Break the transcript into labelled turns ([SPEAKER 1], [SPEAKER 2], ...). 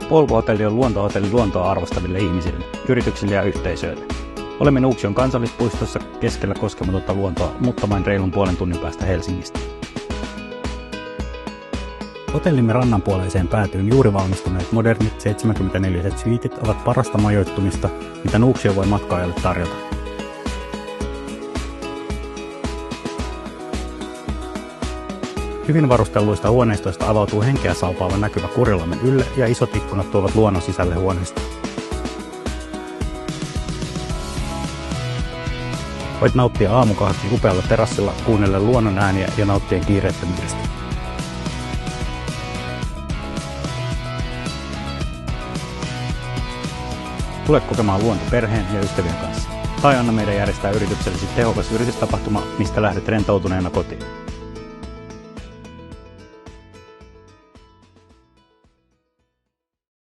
[SPEAKER 1] Polvo-hotelli on luontohotelli luontoa arvostaville ihmisille, yrityksille ja yhteisöille. Olemme Nuuksion kansallispuistossa keskellä koskematonta luontoa, mutta vain reilun puolen tunnin päästä Helsingistä. Hotellimme rannanpuoleiseen päätyyn juuri valmistuneet modernit 74-set suitit ovat parasta majoittumista, mitä Nuuksio voi matkaajalle tarjota. Hyvin varustelluista huoneistoista avautuu henkeä salpaava näkymä Kurilammen ylle ja isot ikkunat tuovat luonnon sisälle huoneesta. Voit nauttia aamukahvin upealla terassilla, kuunnellen luonnon ääniä ja nauttien kiireettömyydestä. Tule kokemaan luonto perheen ja ystävien kanssa. Tai anna meidän järjestää yrityksellesi tehokas yritystapahtuma, mistä lähdet rentoutuneena kotiin.